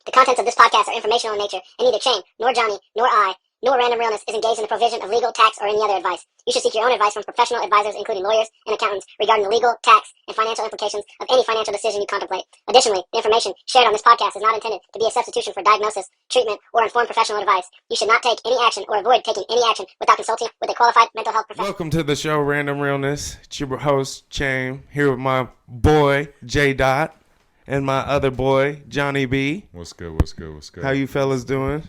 The contents of this podcast are informational in nature, and neither Chain, nor Johnny, nor I, nor Random Realness is engaged in the provision of legal, tax, or any other advice. You should seek your own advice from professional advisors, including lawyers and accountants, regarding the legal, tax, and financial implications of any financial decision you contemplate. Additionally, the information shared on this podcast is not intended to be a substitution for diagnosis, treatment, or informed professional advice. You should not take any action or avoid taking any action without consulting with a qualified mental health professional. Welcome to the show, Random Realness. It's your host, Chain, here with my boy, J. Dot, and my other boy, Johnny B. What's good? How you fellas doing?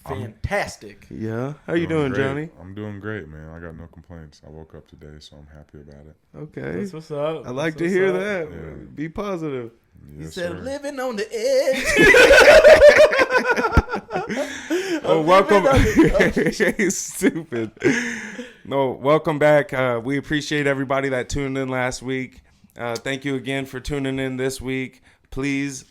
Fantastic. Yeah. How you doing, Johnny? I'm doing great, man. I got no complaints. I woke up today, so I'm happy about it. Okay. That's what's up. I like to hear that. Yeah. Be positive. He Yes, said, sir. living on the edge. Oh, welcome. He's stupid. No, welcome back. We appreciate everybody that tuned in last week. Thank you again for tuning in this week. Please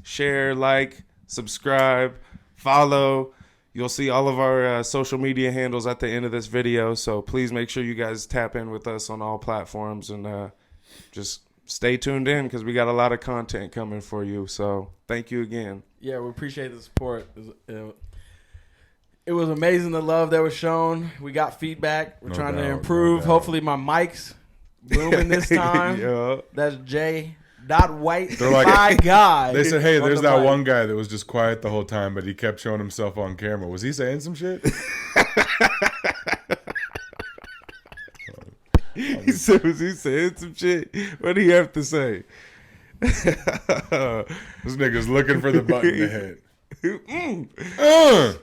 share, like, subscribe, follow. You'll see all of our social media handles at the end of this video. So please make sure you guys tap in with us on all platforms and just stay tuned in because we got a lot of content coming for you. So thank you again. Yeah, we appreciate the support. It was amazing, the love that was shown. We got feedback. We're trying to improve. Hopefully my mic's booming this time. Yeah. That's J. White. They're like, my guy. They said, hey, on there's the that mic. one guy that was just quiet the whole time, but he kept showing himself on camera. Was he saying some shit? He said, was he saying some shit? What do you have to say? This nigga's looking for the button to hit.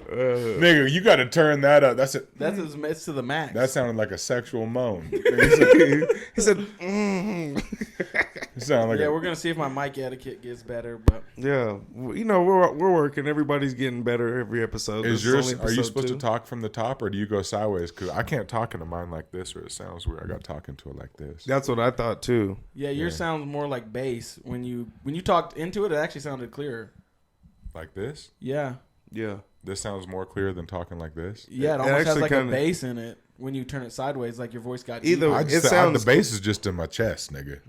Nigga, you got to turn that up. That's it's to the max. That sounded like a sexual moan. He said, It sounded like we're gonna see if my mic etiquette gets better, but yeah, you know, we're working. Everybody's getting better every episode. Is This yours? only Are you episode supposed 2. to talk from the top, or do you go sideways? Because I can't talk into mine like this, or it sounds weird. I got talking to it like this. That's what I thought too. yeah, yours sounds more like bass. When you talked into it, it actually sounded clearer. Like this? Yeah. Yeah. This sounds more clear than talking like this. Yeah, it almost has actually like kinda- a bass in it. When you turn it sideways, like your voice got Either- deeper. I just It sounds- the bass is just in my chest, nigga.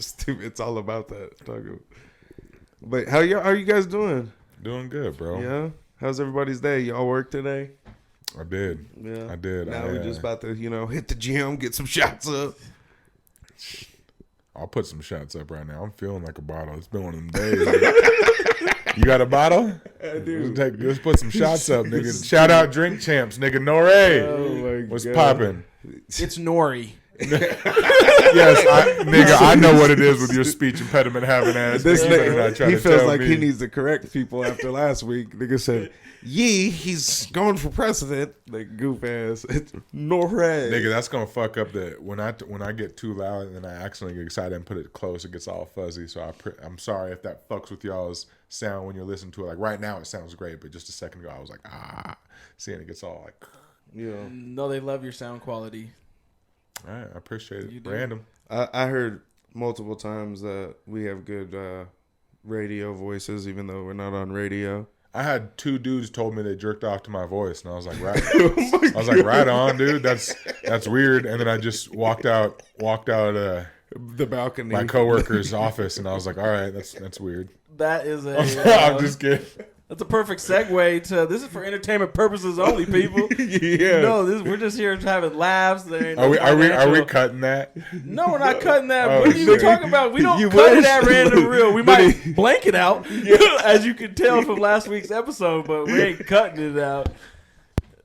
Stupid. It's all about that. But how are you guys doing? Doing good, bro. Yeah. How's everybody's day? Y'all work today? I did. Yeah. I did. Now we're just about to, hit the gym, get some shots up. I'll put some shots up right now. I'm feeling like a bottle. It's been one of them days. You got a bottle? I do. Let's put some shots up, nigga. Shout out Drink Champs, nigga. Norray. Oh my What's God. popping? It's Nori. Yes, nigga, I know what it is with your speech impediment having ass. This You better nigga, not try he to feels tell like me. he needs to correct people after last week. Nigga said, he's going for president. Like goof ass. It's Norray. Nigga, that's gonna fuck up the when I get too loud and then I accidentally get excited and put it close, it gets all fuzzy. So I'm sorry if that fucks with y'all's sound when you're listening to it. Like right now, it sounds great, but just a second ago, I was like, seeing it gets all like. Yeah. No, they love your sound quality. All right, I appreciate it. You do. Random. I heard multiple times that we have good radio voices, even though we're not on radio. I had 2 dudes told me they jerked off to my voice, and I was like, right. Right on, dude. That's weird. And then I just walked out The balcony. my coworker's office, and I was like, all right, that's weird. That is a. I'm just kidding. That's a perfect segue to. This is for entertainment purposes only, people. Yeah. No, we're just here having laughs. There ain't no Are we financial- cutting that? No, we're not cutting that. Oh, What are you shit. talking about? We don't You cut wish. it at Random Real. We might blank it out, as you can tell from last week's episode, but we ain't cutting it out.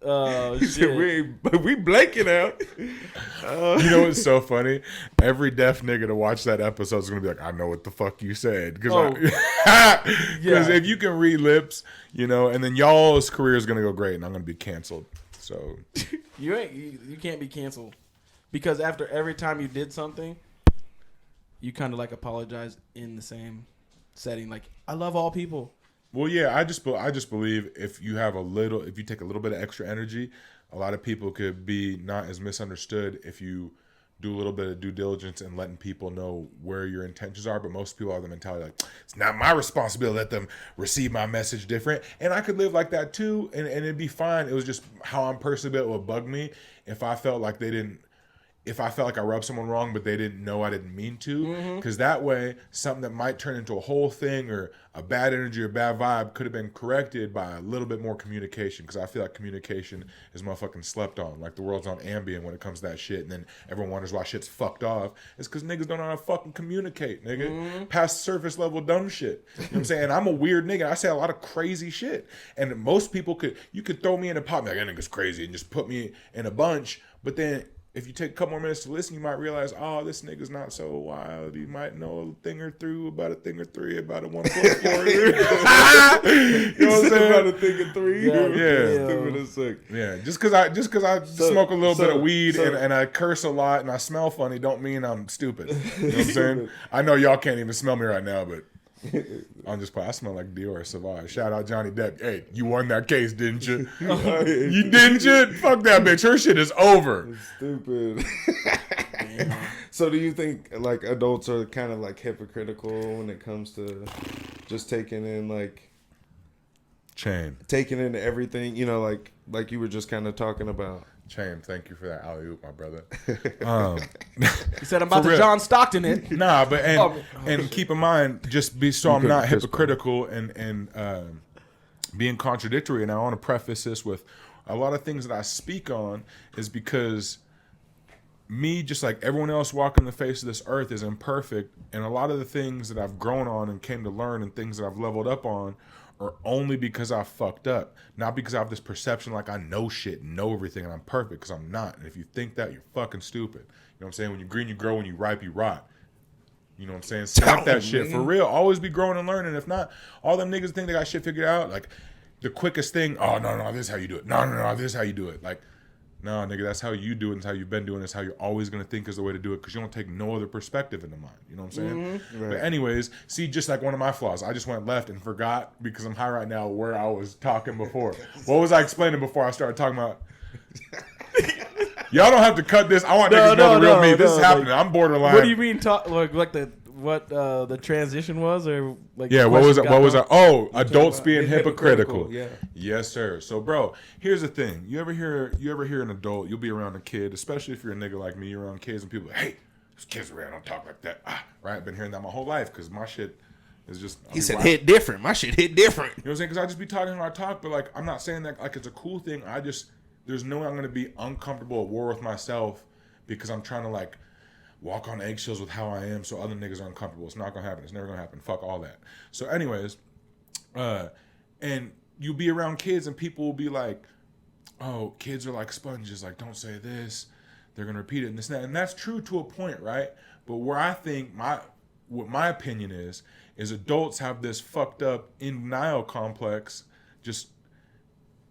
He said, Shit. we blanking out. You know what's so funny? Every deaf nigga to watch that episode is gonna be like, I know what the fuck you said, because Yeah. if you can read lips, and then y'all's career is gonna go great, and I'm gonna be canceled. So You can't be canceled because after every time you did something, you kind of like apologize in the same setting. Like, I love all people. well, yeah, I just believe if you take a little bit of extra energy, a lot of people could be not as misunderstood if you do a little bit of due diligence and letting people know where your intentions are. But most people have the mentality like, it's not my responsibility to let them receive my message different. And I could live like that too, and it'd be fine. It was just how I'm personally, it would bug me if I felt like they didn't if I felt like I rubbed someone wrong, but they didn't know I didn't mean to. Because that way, something that might turn into a whole thing or a bad energy or bad vibe could have been corrected by a little bit more communication. Because I feel like communication is motherfucking slept on. Like the world's on Ambien when it comes to that shit. And then everyone wonders why shit's fucked off. It's because niggas don't know how to fucking communicate, nigga. Past surface level dumb shit. You know what I'm saying? And I'm a weird nigga. I say a lot of crazy shit. And most people you could throw me in a pot and be like, that nigga's crazy, and just put me in a bunch. But then if you take a couple more minutes to listen, you might realize, oh, this nigga's not so wild. He might know a thing or two about a thing or three about a 1 plus 4. You know what I'm saying? About a thing or three. Yeah. Just because I smoke a little bit of weed and I curse a lot and I smell funny, don't mean I'm stupid. You know what I'm saying? I know y'all can't even smell me right now, but I'm just playing. I smell like Dior Sauvage. Shout out Johnny Depp. Hey, you won that case, didn't you? You didn't you? Fuck that bitch. Her shit is over. It's stupid. So do you think like adults are kind of like hypocritical when it comes to just taking in like taking in everything, you know, like you were just kind of talking about? Chain, thank you for that alley-oop, my brother. He said, I'm about to John Stockton it. Nah, but and keep in mind, just be so I'm not hypocritical and being contradictory. And I want to preface this with a lot of things that I speak on is because me, just like everyone else walking the face of this earth, is imperfect. And a lot of the things that I've grown on and came to learn and things that I've leveled up on are only because I fucked up. Not because I have this perception like I know shit and know everything and I'm perfect, because I'm not. And if you think that, you're fucking stupid. You know what I'm saying? When you're green, you grow. When you ripe, you rot. You know what I'm saying? Stop that shit. For real. Always be growing and learning. If not, all them niggas think they got shit figured out. Like, the quickest thing, oh, no, this is how you do it. No, this is how you do it. Like, no, nigga, that's how you do it. It's how you've been doing it. It's how you're always going to think is the way to do it, because you don't take no other perspective into mind. You know what I'm saying? Right. But anyways, see, just like one of my flaws, I just went left and forgot, because I'm high right now, where I was talking before. What was I explaining before I started talking about? Y'all don't have to cut this. I want niggas to know the real me. This is happening. Like, I'm borderline. What do you mean? The transition was, or like? Yeah, what was it? What was it? Oh, adults being hypocritical. Yeah. Yes, sir. So, bro, here's the thing. You ever hear an adult? You'll be around a kid, especially if you're a nigga like me. You're around kids and people, like, hey, there's kids around. Don't talk like that. Right? I've been hearing that my whole life because my shit is just. He said hit different. My shit hit different. You know what I'm saying? Because I just be talking how I talk, but like I'm not saying that like it's a cool thing. There's no way I'm gonna be uncomfortable at war with myself because I'm trying to like walk on eggshells with how I am so other niggas are uncomfortable. It's not gonna happen. It's never gonna happen. Fuck all that. So anyways, and you'll be around kids and people will be like, oh, kids are like sponges. Like, don't say this. They're gonna repeat it and this and that. And that's true to a point, right? But where I think what my opinion is adults have this fucked up in denial complex, just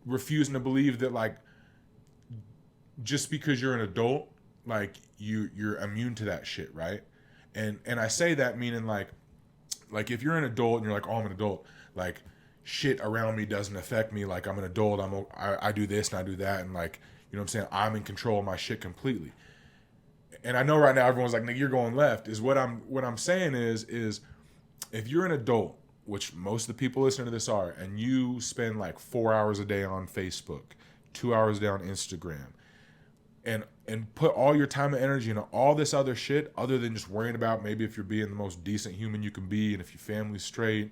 refusing to believe that like just because you're an adult, like you're immune to that shit, right? And I say that meaning like if you're an adult and you're like, oh, I'm an adult, like shit around me doesn't affect me. Like I'm an adult, I do this and I do that, and like, you know what I'm saying, I'm in control of my shit completely. And I know right now everyone's like, nigga, you're going left. Is what I'm saying is if you're an adult, which most of the people listening to this are, and you spend like 4 hours a day on Facebook, 2 hours a day on Instagram, and put all your time and energy into all this other shit other than just worrying about maybe if you're being the most decent human you can be and if your family's straight,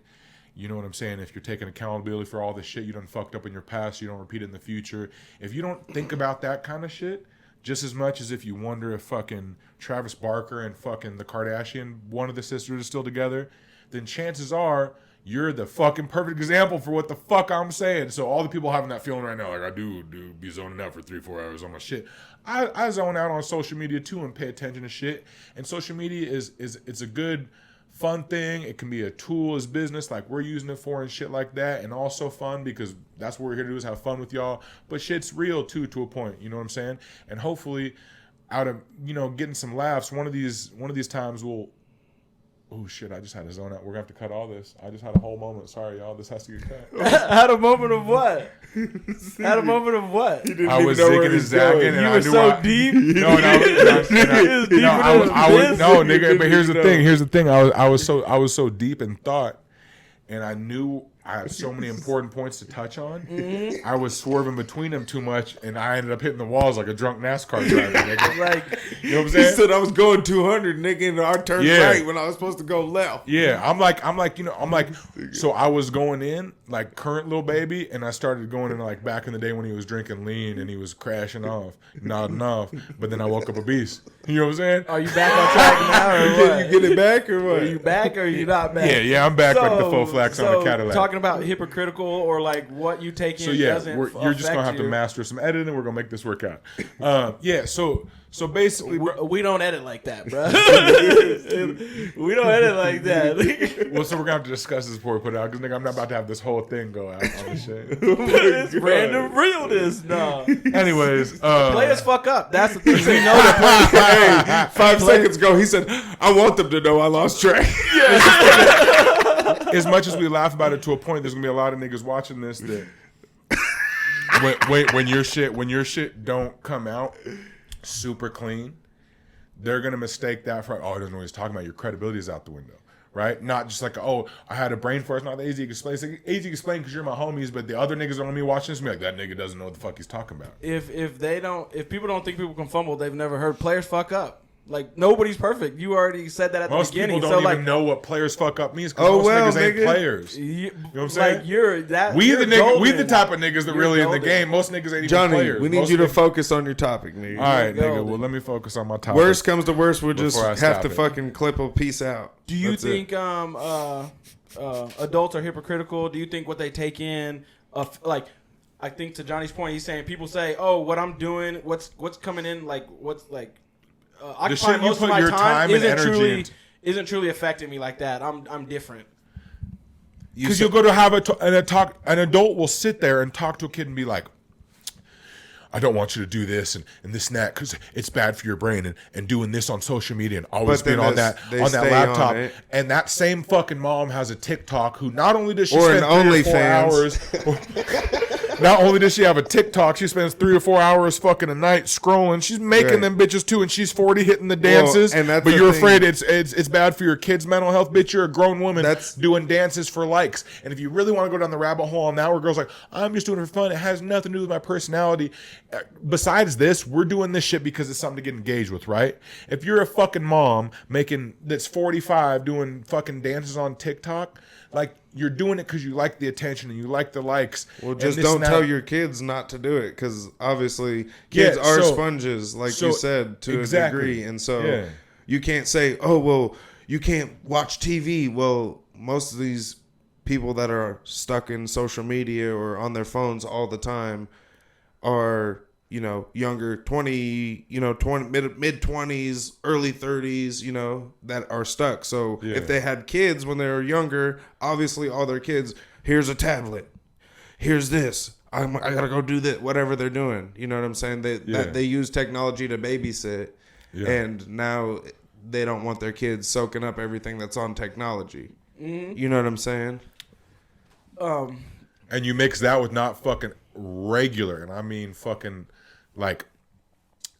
you know what I'm saying, if you're taking accountability for all the shit you done fucked up in your past, you don't repeat it in the future. If you don't think about that kind of shit just as much as if you wonder if fucking Travis Barker and fucking the Kardashian, one of the sisters, is still together, then chances are you're the fucking perfect example for what the fuck I'm saying. So all the people having that feeling right now, like I do be zoning out for 3-4 hours on my shit. I zone out on social media too and pay attention to shit. And social media it's a good fun thing. It can be a tool as business, like we're using it for and shit like that. And also fun because that's what we're here to do, is have fun with y'all. But shit's real too, to a point. You know what I'm saying? And hopefully out of, you know, getting some laughs, one of these times we'll. Oh shit, I just had to zone out. We're gonna have to cut all this. I just had a whole moment. Sorry, y'all. This has to get cut. Had a moment of what? Had a moment of what? I was zigging and zagging, and you I were knew so deep. No, nigga. But here's the thing. I was so deep in thought, and I knew I have so many important points to touch on. I was swerving between them too much, and I ended up hitting the walls like a drunk NASCAR driver. Nigga. Like, you know what I'm He saying? said I was going 200, nigga, and I turned Yeah. right when I was supposed to go left. Yeah, I'm like, so I was going in like current little baby, and I started going in like back in the day when he was drinking lean and he was crashing off, nodding off. But then I woke up a beast. You know what I'm saying? are you back on track now or what? You get it back or what? Are you back or are you not back? Yeah, I'm back like the full flex on the Cadillac. Talking about hypocritical or like what you take in So yeah, doesn't you're just gonna have to you. master some editing. We're gonna make this work out. So basically, We don't edit like that, bro. We don't edit like that. well, so we're gonna have to discuss this before we put it out because nigga, I'm not about to have this whole thing go out on the shit. It's random realness, no. Anyways, Players fuck up. That's the thing. We know that. Hey, 5 seconds ago, he said, I want them to know I lost track. as much as we laugh about it to a point, there's gonna be a lot of niggas watching this that when your shit don't come out super clean, they're gonna mistake that for, oh, he doesn't know what he's talking about. Your credibility is out the window, right? Not just like, oh, I had a brain fart. It's not that easy to explain. It's like, easy to explain because you're my homies, but the other niggas on me watching this, be like, that nigga doesn't know what the fuck he's talking about. If people don't think people can fumble, they've never heard players fuck up. Like, nobody's perfect. You already said that at Most the beginning. people don't so, even like, know what players fuck up means Oh, because most well, niggas ain't nigga. players. You know what I'm saying? Like, you're that. We you're the golden. type of niggas that You're really in golden. the game. Most niggas ain't even Johnny, players. we need Most you to niggas- focus on your topic, nigga. All right, You're nigga. golden. Well, let me focus on my topic. Worst comes to worst, we'll just Before I have stop to it. fucking clip a piece out. Do you That's it. think adults are hypocritical? Do you think what they take in, like, I think to Johnny's point, he's saying people say, "Oh, what I'm doing, what's coming in, like what's like occupying shit you most of put my your time time and isn't energy truly into. isn't truly affecting me like that. I'm different." Because you'll go to have an adult will sit there and talk to a kid and be like, I don't want you to do this and this and that because it's bad for your brain and doing this on social media and always But then being on they that stay laptop. on it. And that same fucking mom has a TikTok who not only does she Or spend an 3 or 4 OnlyFans. hours, not only does she have a TikTok, she spends 3 or 4 hours fucking a night scrolling. She's making Right. them bitches too, and she's 40 hitting the dances. and that's but the you're thing. afraid it's bad for your kids' mental health. Bitch, you're a grown woman That's- doing dances for likes. And if you really want to go down the rabbit hole on that, where girls like, I'm just doing it for fun. It has nothing to do with my personality. Besides this, we're doing this shit because it's something to get engaged with, right? If you're a fucking mom that's 45 doing fucking dances on TikTok, like you're doing it because you like the attention and you like the likes. Well, and just this don't and that. tell your kids not to do it because obviously kids are so- sponges, like so- you said, to exactly. a degree. And so Yeah. you can't say, oh, well, you can't watch TV. Well, most of these people that are stuck in social media or on their phones all the time are, younger, 20, mid 20s, early 30s, that are stuck. So Yeah. if they had kids when they were younger, obviously all their kids, here's a tablet, here's this, I gotta go do that, whatever they're doing. You know what I'm saying? They use technology to babysit, and now they don't want their kids soaking up everything that's on technology. Mm-hmm. You know what I'm saying? And you mix that with not fucking regular, and I mean fucking like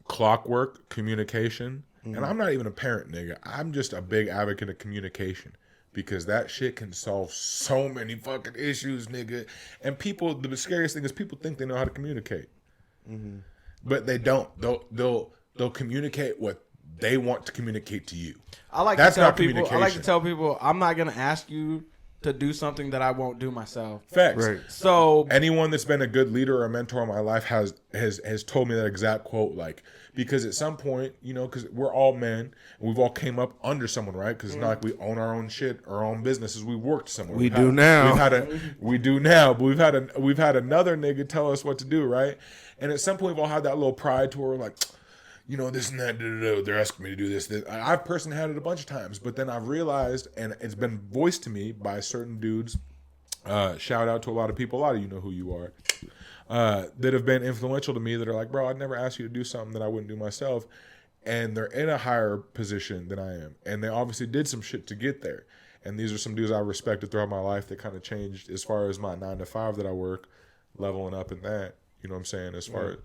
clockwork communication. Mm-hmm. And I'm not even a parent, nigga. I'm just a big advocate of communication because that shit can solve so many fucking issues, nigga. And the scariest thing is people think they know how to communicate, but they don't. They'll communicate what they want to communicate to you. I like That's to tell not people. I like to communication. tell people I'm not gonna ask you to do something that I won't do myself. Facts. Right. So Anyone that's been a good leader or a mentor in my life has told me that exact quote, like, because at some point, because we're all men and we've all came up under someone, right? Because it's not like we own our own shit, our own businesses. We worked somewhere. We do now. We do now, but we've had another nigga tell us what to do, right? And at some point, we've all had that little pride to where we're like, this and that, they're asking me to do this. I've personally had it a bunch of times, but then I've realized, and it's been voiced to me by certain dudes, shout out to a lot of people, a lot of you know who you are, that have been influential to me that are like, bro, I'd never ask you to do something that I wouldn't do myself. And they're in a higher position than I am. And they obviously did some shit to get there. And these are some dudes I respected throughout my life that kind of changed as far as my 9 to 5 that I work, leveling up in that, you know what I'm saying, as far as...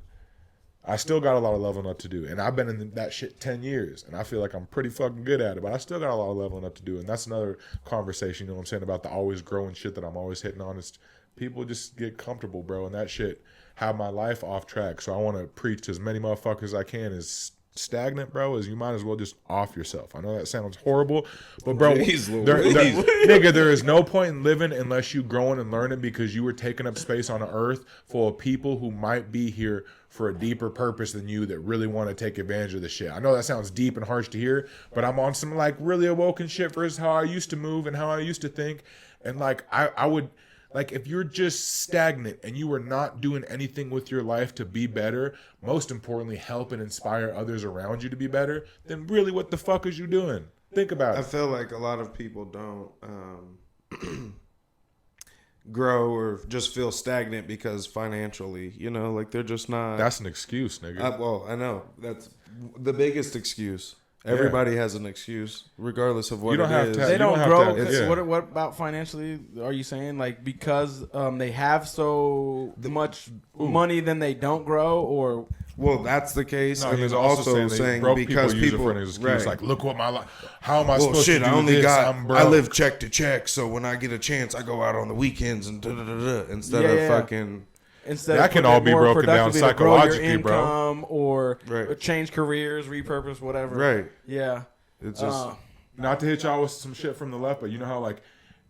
I still got a lot of leveling up to do. And I've been in that shit 10 years. And I feel like I'm pretty fucking good at it. But I still got a lot of leveling up to do. And that's another conversation, you know what I'm saying, about the always growing shit that I'm always hitting on. Is people just get comfortable, bro. And that shit have my life off track. So I want to preach to as many motherfuckers as I can is stagnant, bro, as you might as well just off yourself. I know that sounds horrible, but bro, nigga, there is no point in living unless you growing and learning, because you were taking up space on an earth full of people who might be here for a deeper purpose than you, that really want to take advantage of the shit. I know that sounds deep and harsh to hear, but I'm on some like really awoken shit versus how I used to move and how I used to think. And like I would, like, if you're just stagnant and you are not doing anything with your life to be better, most importantly, help and inspire others around you to be better, then really what the fuck is you doing? Think about it. I feel like a lot of people don't grow or just feel stagnant because financially, you know, like they're just not. That's an excuse, nigga. Well, I know. That's the biggest excuse. Everybody has an excuse, regardless of what You don't it have is. to- They don't have grow. to- yeah. What about financially? Are you saying like because they have so much money, then they don't grow, or Well, that's the case. No, and he's then also saying saying broke because use it people for an excuse, right. like, look what my life. How am I Well, supposed shit, to do I only this? got. I'm broke. I live check to check, so when I get a chance, I go out on the weekends and instead of fucking. instead That of can putting all it be more broken down productively to grow your psychologically, bro. income, or Right. change careers, repurpose, whatever. Right. Yeah. It's just. Not to hit y'all with some shit from the left, but you know how, like,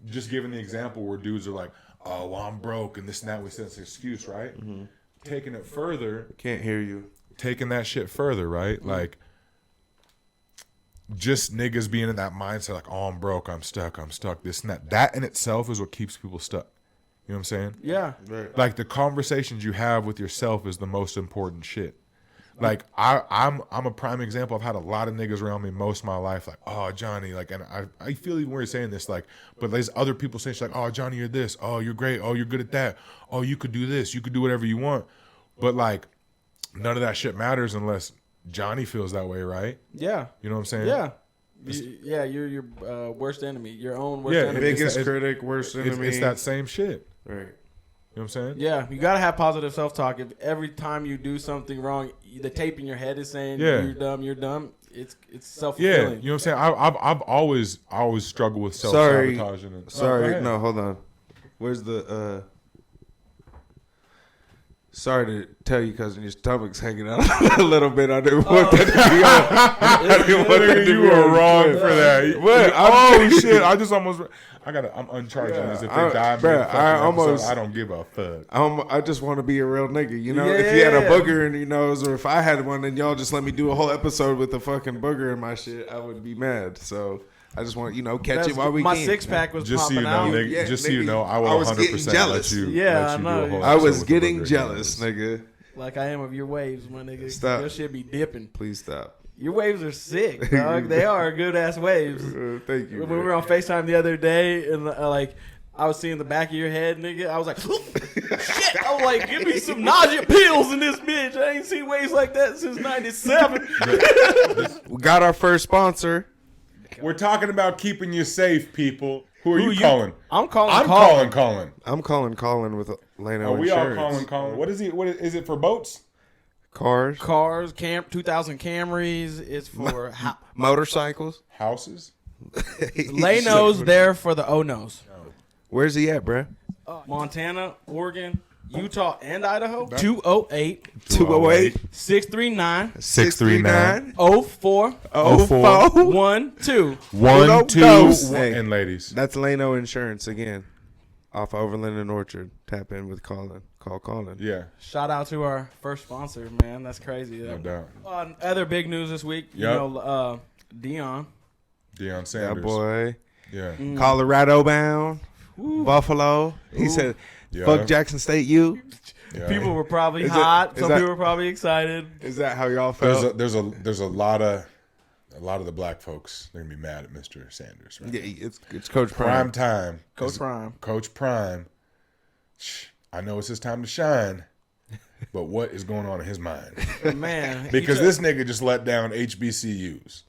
just giving the example where dudes are like, oh, well, I'm broke and this and that, we said it's an excuse, right? Mm-hmm. Taking it further. Can't hear you. Taking that shit further, right? Mm-hmm. Like, just niggas being in that mindset, like, oh, I'm broke, I'm stuck, this and that. That in itself is what keeps people stuck. You know what I'm saying? Yeah. Right. Like, the conversations you have with yourself is the most important shit. Like, I'm a prime example. I've had a lot of niggas around me most of my life, like, oh, Johnny, like, and I feel even weird saying this, like, but there's other people saying, like, oh, Johnny, you're this, oh, you're great, oh, you're good at that, oh, you could do this, you could do whatever you want. But, like, none of that shit matters unless Johnny feels that way, right? Yeah. You know what I'm saying? Yeah. You're your worst enemy, your own worst enemy. Biggest critic, worst enemy. It's that same shit. Right. You know what I'm saying? Yeah, you gotta have positive self-talk. If every time you do something wrong, the tape in your head is saying you're dumb. It's self-fulfilling. Yeah, you know what I'm saying? I've always struggled with Sorry. self-sabotaging. Sorry. No, hold on. Where's the Sorry to tell you, cousin, your stomach's hanging out a little bit. I didn't want that to be on. I didn't want that to You be were on wrong Twitter. for that. What? Oh shit! I'm uncharging this. If they I- die, bruh, I don't give a fuck. I just want to be a real nigga, you know. Yeah, if you had a yeah. booger in your nose, or if I had one, and y'all just let me do a whole episode with a fucking booger in my shit, I would be mad. So I just want catch it while we my can. six-pack was Just so popping you know, out. nigga. Yeah, Just so you nigga, know, I I will was 100% getting let jealous. you. Yeah, let you I know. do a whole I episode was with the getting booger jealous, in nigga. Like I am of your waves, my nigga. Stop. Your shit be dipping. Please stop. Your waves are sick, dog. They are good ass waves. Thank you. When we man. were on FaceTime the other day, and like I was seeing the back of your head, nigga, I was like, shit. I was like, give me some nausea pills in this bitch. I ain't seen waves like that since '97. We got our first sponsor. We're talking about keeping you safe, people. Who are you calling? I'm calling. I'm Colin. calling. I'm calling Colin with Lano Are we all Insurance. calling? What is he? Is it for boats? Cars, 2000 Camrys. It's for motorcycles. Houses? Lano's there for the O-Nos. Where's he at, bruh? Montana, Oregon, Utah, and Idaho. 208 208 639 639 04 04 12. 12. Hey. And ladies. That's Lano Insurance again. Off Overland and Orchard. Tap in with Colin. Call Colin. Yeah, Shout out to our first sponsor, man. That's crazy. no doubt. Other big news this week. You Yep. know, Deion. Deion That Sanders. boy. Yeah. Colorado bound. Buffalo. He said, Yeah. fuck Jackson State U. Yeah. People were probably Is it- hot. is Some that- people were probably excited. Is that how y'all felt? There's a lot of the black folks. They're gonna be mad at Mr. Sanders. Right? Yeah, it's Coach Prime Prime. time. Coach Prime. Coach Prime. I know it's his time to shine, but what is going on in his mind? Man. Because this nigga just let down HBCUs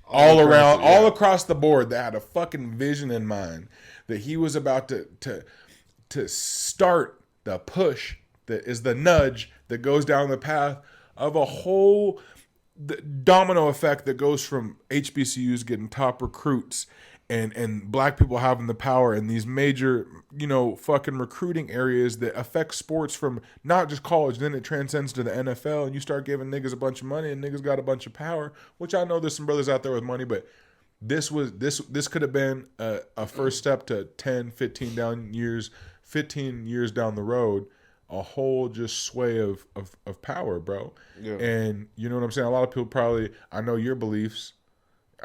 all around, all across the board that had a fucking vision in mind that he was about to start the push that is the nudge that goes down the path of a whole the domino effect that goes from HBCUs getting top recruits and black people having the power in these major, fucking recruiting areas that affect sports from not just college. Then it transcends to the NFL, and you start giving niggas a bunch of money, and niggas got a bunch of power. Which I know there's some brothers out there with money, but this could have been a first step to 10, 15 years down the road. A whole just sway of power, bro. Yeah. And you know what I'm saying? A lot of people probably, I know your beliefs.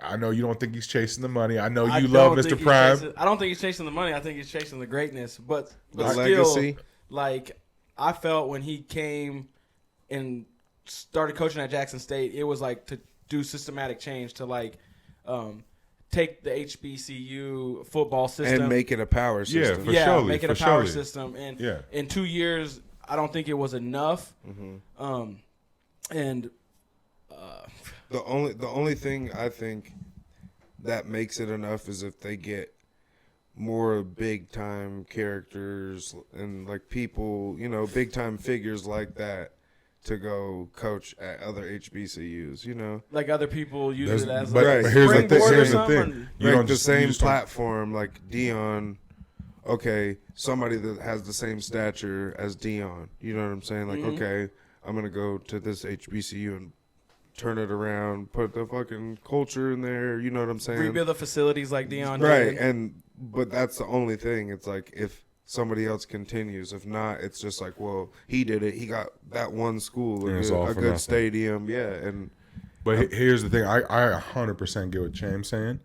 I know you don't think he's chasing the money. I know you love Mr. Prime. I don't think he's chasing the money. I think he's chasing the greatness. But the still, legacy. Like, I felt when he came and started coaching at Jackson State, it was like to do systematic change to like take the HBCU football system and make it a power system. Make it a power system. And in 2 years, I don't think it was enough. Mm-hmm. The only thing I think that makes it enough is if they get more big time characters and like people, big time figures like that to go coach at other HBCUs, like other people use it as but here's the thing. You don't just the same platform like Dion. Okay, somebody that has the same stature as Dion. You know what I'm saying? Like, okay, I'm gonna go to this HBCU and turn it around, put the fucking culture in there. You know what I'm saying? Rebuild the facilities like Dion right, did. But that's the only thing. It's like if somebody else continues. If not, it's just like, well, he did it. He got that one school, a good stadium, But here's the thing. I 100% get what Cham's saying,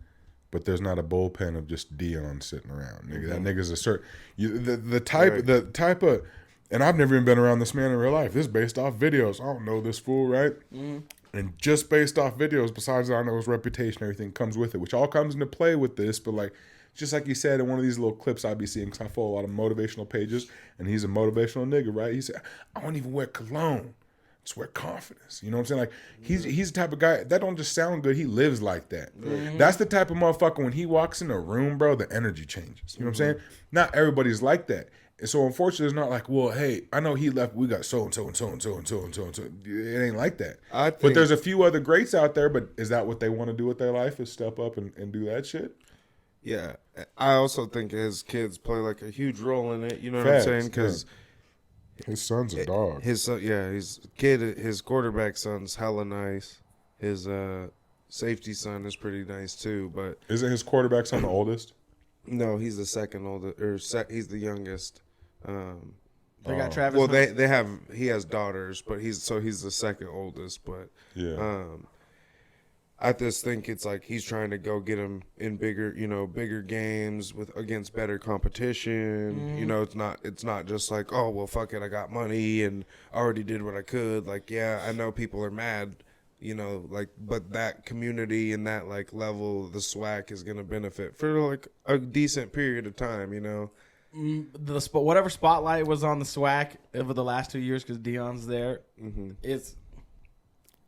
but there's not a bullpen of just Dion sitting around. Nigga, that nigga's a certain the type of. And I've never even been around this man in real life. This is based off videos. I don't know this fool, right? Mm-hmm. And just based off videos, besides I know his reputation, everything comes with it, which all comes into play with this. But like, just like you said in one of these little clips I be seeing, because I follow a lot of motivational pages, and he's a motivational nigga, right? He said, I don't even wear cologne. I just wear confidence. You know what I'm saying? Like, he's the type of guy, that don't just sound good. He lives like that. Mm-hmm. That's the type of motherfucker, when he walks in a room, bro, the energy changes. You know what I'm saying? Not everybody's like that. And so, unfortunately, it's not like, well, hey, I know he left. We got so-and-so and so-and-so and so-and-so and so. It ain't like that. But there's a few other greats out there, but is that what they want to do with their life, is step up and do that shit? Yeah. I also think his kids play like a huge role in it. You know what I'm saying? Because his son's a dog. His son, his quarterback son's hella nice. His safety son is pretty nice too. But isn't his quarterback son the oldest? No, he's the second oldest, he's the youngest. They got Travis. Well, he has daughters, but he's the second oldest. But I just think it's like he's trying to go get him in bigger games against better competition. Mm. It's not just like, oh well, fuck it, I got money and I already did what I could. Like, yeah, I know people are mad, but that community and that like level, the SWAC is gonna benefit for like a decent period of time. Whatever spotlight was on the SWAC over the last 2 years, because Dion's there, it's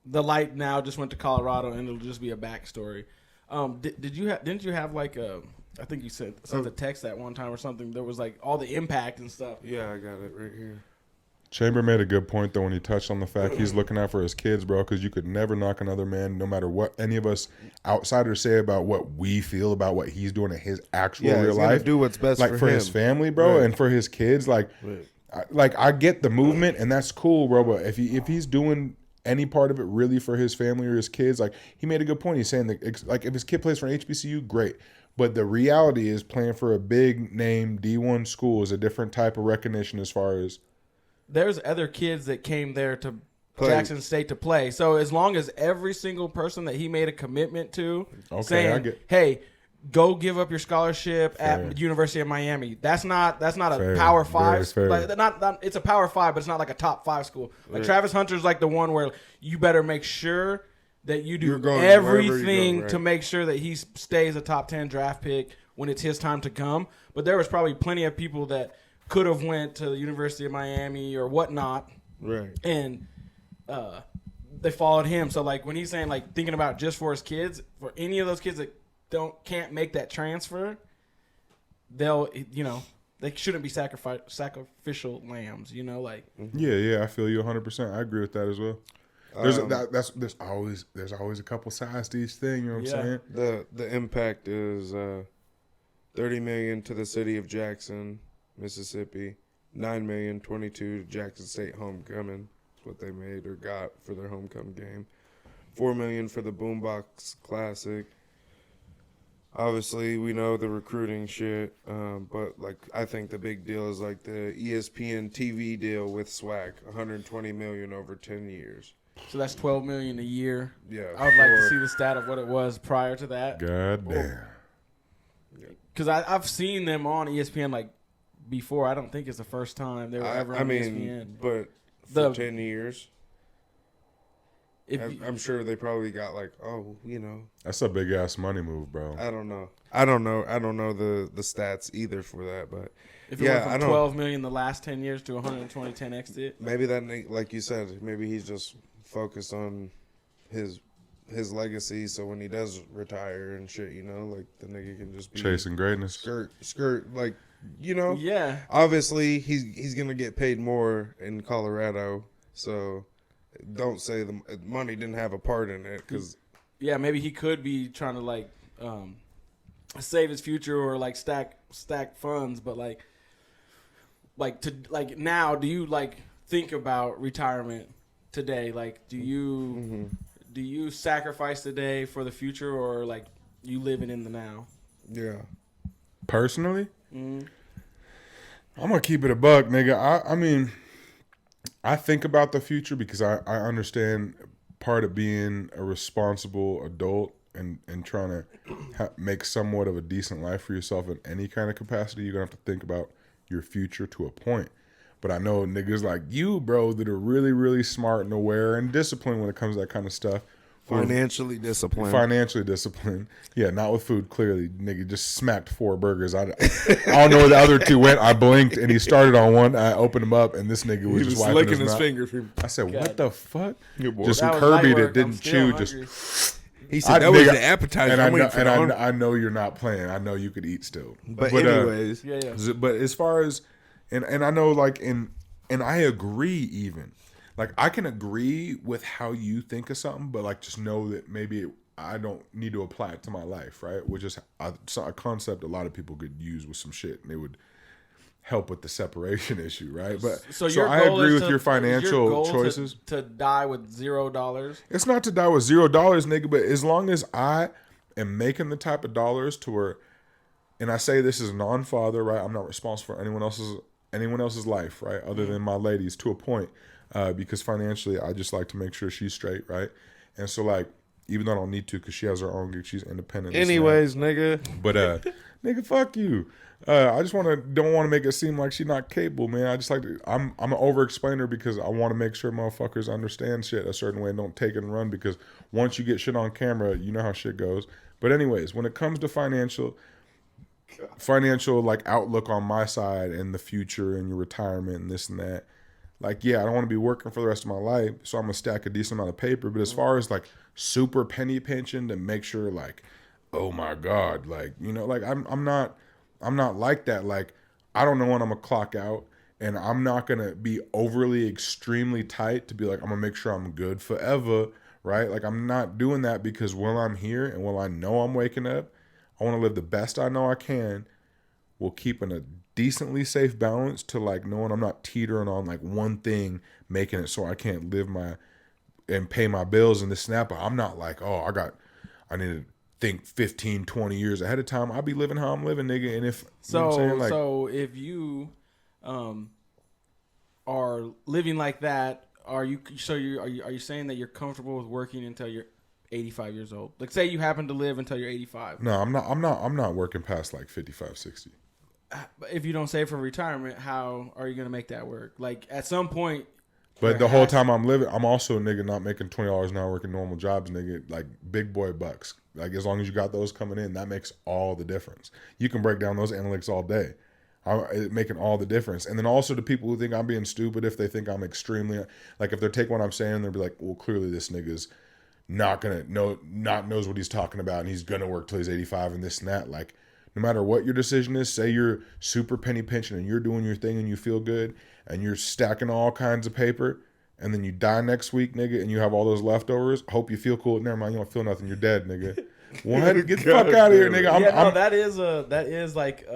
the light now just went to Colorado, and it'll just be a backstory. Didn't you have like I think you sent a text that one time or something. There was like all the impact and stuff. Yeah, I got it right here. Chamber made a good point, though, when he touched on the fact he's looking out for his kids, bro, because you could never knock another man, no matter what any of us outsiders say about what we feel about what he's doing in his actual real life. Do what's best for him. His family, bro, and for his kids. Like, I get the movement, and that's cool, bro, but if he's doing any part of it really for his family or his kids, like, he made a good point. He's saying that, like, if his kid plays for an HBCU, great. But the reality is playing for a big name D1 school is a different type of recognition as far as there's other kids that came there to Jackson State to play. So as long as every single person that he made a commitment to saying, hey, go give up your scholarship at University of Miami. That's not a Power 5. Like, it's a Power 5, but it's not like a top 5 school. Like Travis Hunter's like the one where you better make sure that you do everything to make sure that he stays a top 10 draft pick when it's his time to come. But there was probably plenty of people that could have went to the University of Miami or whatnot, right? And they followed him. So like when he's saying like thinking about just for his kids, for any of those kids that can't make that transfer, they shouldn't be sacrificial lambs. Yeah, I feel you 100%. I agree with that as well. There's always a couple sides to each thing. You know what I'm saying? The impact is $30 million to the city of Jackson, Mississippi. $9 million, 22 Jackson State homecoming. That's what they made or got for their homecoming game. $4 million for the Boombox Classic. Obviously, we know the recruiting shit, but like I think the big deal is like the ESPN TV deal with SWAC, $120 million over 10 years. So that's $12 million a year. Yeah, I would like to see the stat of what it was prior to that. God damn. Because I've seen them on ESPN like before. I don't think it's the first time they were ever on ESPN. But for 10 years, I'm sure they probably got like, that's a big ass money move, bro. I don't know the stats either for that, but if it went from $12 million the last 10 years to 120 10x it. Maybe that, like you said, maybe he's just focused on his legacy, so when he does retire and shit, like the nigga can just be chasing greatness. Skirt, like, Yeah. Obviously, he's gonna get paid more in Colorado, so don't say the money didn't have a part in it, because maybe he could be trying to like save his future or like stack funds, but like now, do you like think about retirement today? Like, do you sacrifice today for the future, or like you living in the now? Yeah. Personally, I'm gonna keep it a buck, nigga. I mean, I think about the future because I understand part of being a responsible adult and trying to make somewhat of a decent life for yourself in any kind of capacity. You're gonna have to think about your future to a point. But I know niggas like you, bro, that are really, really smart and aware and disciplined when it comes to that kind of stuff. Financially disciplined. Yeah, not with food, clearly. Nigga just smacked 4 burgers. I don't know where the other 2 went. I blinked, and he started on one. I opened him up, and this nigga was just wiping licking his mouth. fingers. I said, what the fuck? Just some That was Kirby light that work. didn't I'm still chew. hungry. He said that was the appetizer. And I know you're not playing. I know you could eat still. But anyways. But as far as, and I know like and I agree even. Like, I can agree with how you think of something, but, like, just know that maybe I don't need to apply it to my life, right? Which is a concept a lot of people could use with some shit, and it would help with the separation issue, right? But so I agree with your financial choices. To die with $0. It's not to die with $0, nigga, but as long as I am making the type of dollars to where, and I say this as a non-father, right? I'm not responsible for anyone else's life, right? Other than my ladies, to a point. Because financially, I just like to make sure she's straight, right? And so, like, even though I don't need to, because she has her own gig, she's independent. Anyways, nigga. But, nigga, fuck you. I just don't want to make it seem like she's not capable, man. I just like to. I'm an over-explainer because I want to make sure motherfuckers understand shit a certain way and don't take it and run. Because once you get shit on camera, you know how shit goes. But anyways, when it comes to financial like outlook on my side and the future and your retirement and this and that. Like, yeah, I don't want to be working for the rest of my life, so I'm going to stack a decent amount of paper. But as far as, like, super penny pinching to make sure, like, oh, my God, like, like, I'm not like that. Like, I don't know when I'm going to clock out, and I'm not going to be overly extremely tight to be like, I'm going to make sure I'm good forever, right? Like, I'm not doing that because while I'm here and while I know I'm waking up, I want to live the best I know I can while keeping a decently safe balance to like knowing I'm not teetering on like one thing, making it so I can't live and pay my bills and this snap. I'm not like, I need to think 15, 20 years ahead of time. I'll be living how I'm living, nigga. And if so if you are living like that, are you saying that you're comfortable with working until you're 85 years old? Like, say you happen to live until you're 85. No, I'm not working past like 55, 60. If you don't save for retirement, how are you going to make that work? Like, at some point. But the whole time I'm living, I'm also a nigga not making $20 an hour working normal jobs, nigga. Like, big boy bucks. Like, as long as you got those coming in, that makes all the difference. You can break down those analytics all day. It's making all the difference. And then also the people who think I'm being stupid, if they think I'm extremely, like, if they take what I'm saying, they'll be like, well, clearly this nigga's not knows what he's talking about, and he's gonna work till he's 85 and this and that. Like, no matter what your decision is, say you're super penny pinching and you're doing your thing and you feel good and you're stacking all kinds of paper, and then you die next week, nigga, and you have all those leftovers. Hope you feel cool. Never mind, you don't feel nothing. You're dead, nigga. What? Get the fuck out of here, nigga. That is like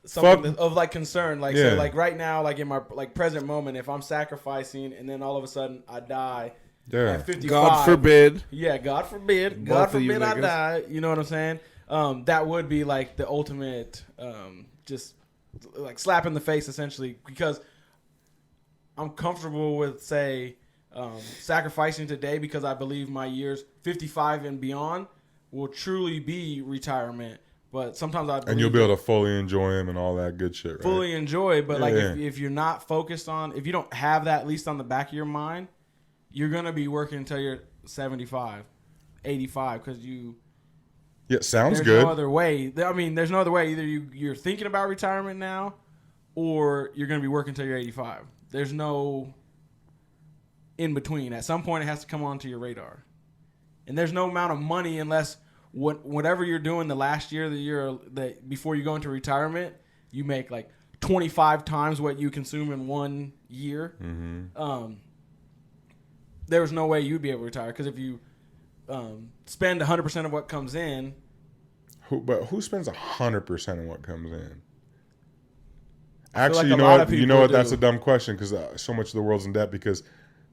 something of like concern. Like so, like right now, like in my like present moment, if I'm sacrificing and then all of a sudden I die at 55, God forbid. Yeah, God forbid. God forbid I die. You know what I'm saying? That would be like the ultimate, just like slap in the face, essentially, because I'm comfortable with, say, sacrificing today because I believe my years 55 and beyond will truly be retirement. But sometimes I believe and you'll be able to fully enjoy them and all that good shit, right? Fully enjoy, but like if you're not focused on, if you don't have that at least on the back of your mind, you're gonna be working until you're 75, 85 because you. Yeah, sounds there's good. There's no other way. I mean, there's no other way. Either you're thinking about retirement now, or you're going to be working until you're 85. There's no in between. At some point, it has to come onto your radar. And there's no amount of money unless whatever you're doing the last year, before you go into retirement, you make like 25 times what you consume in 1 year. Mm-hmm. There's no way you'd be able to retire because if you spend 100% of what comes in. Who spends 100% of what comes in? Actually, like you know what? That's a dumb question because so much of the world's in debt because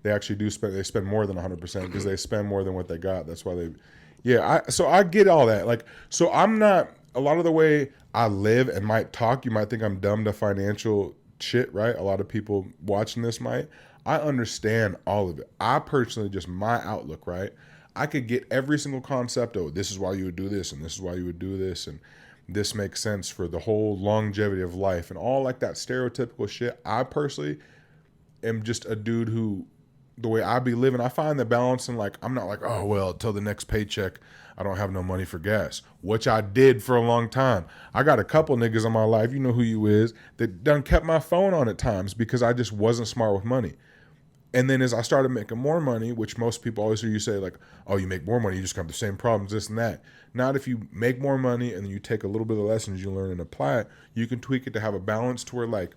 they actually do spend. They spend more than 100% because they spend more than what they got. That's why they. Yeah, so I get all that. Like, so I'm not a lot of the way I live and might talk. You might think I'm dumb to financial shit, right? A lot of people watching this might. I understand all of it. I personally just my outlook, right? I could get every single concept of this is why you would do this and this is why you would do this and this makes sense for the whole longevity of life and all like that stereotypical shit. I personally am just a dude who, the way I be living, I find the balance and like, I'm not like, oh, well, till the next paycheck, I don't have no money for gas, which I did for a long time. I got a couple niggas in my life, you know who you is, that done kept my phone on at times because I just wasn't smart with money. And then as I started making more money, which most people always hear you say like, oh, you make more money, you just have the same problems, this and that. Not if you make more money and then you take a little bit of lessons you learn and apply it, you can tweak it to have a balance to where like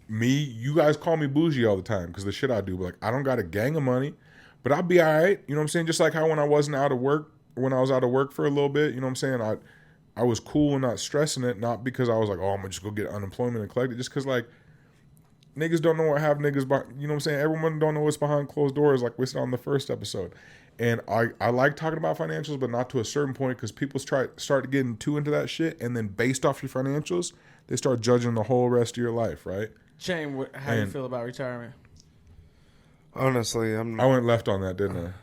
me, you guys call me bougie all the time because the shit I do, but like I don't got a gang of money, but I'll be all right. You know what I'm saying? Just like how when I was out of work for a little bit, you know what I'm saying? I was cool and not stressing it, not because I was like, oh, I'm gonna just go get unemployment and collect it, just because like niggas don't know what have niggas, you know what I'm saying? Everyone don't know what's behind closed doors like we said on the first episode. And I like talking about financials, but not to a certain point because people start getting too into that shit. And then based off your financials, they start judging the whole rest of your life, right? Shane, how do you feel about retirement? Honestly, I went left on that, didn't I?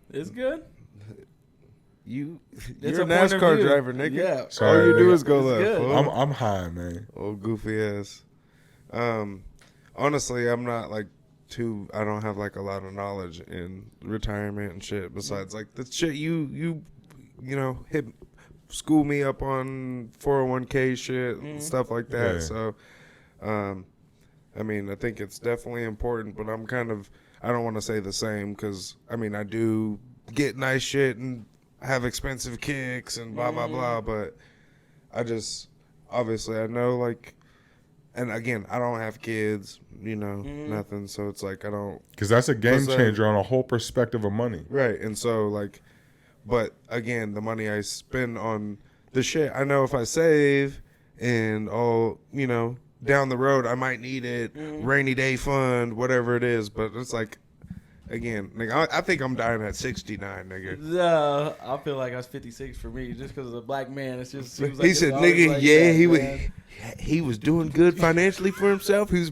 It's good. You're a NASCAR driver, nigga. Yeah. Sorry, all you do nigga. is go left. I'm high, man. Old goofy ass. Honestly, I'm not like I don't have like a lot of knowledge in retirement and shit besides like the shit you know school me up on 401k shit and stuff like that. Yeah. So I mean, I think it's definitely important, but I don't want to say the same because I mean I do get nice shit and have expensive kicks and blah blah blah, but I just obviously I know like. And again, I don't have kids, you know, nothing. So it's like I don't. Because that's a game changer on a whole perspective of money. Right. And so, like, but again, the money I spend on the shit, I know if I save and you know, down the road, I might need it, rainy day fund, whatever it is. But it's like, again, nigga, I think I'm dying at 69, nigga. I feel like I was 56 for me just because of the black man. It just seems like he said, nigga, like yeah, he was doing good financially for himself. He was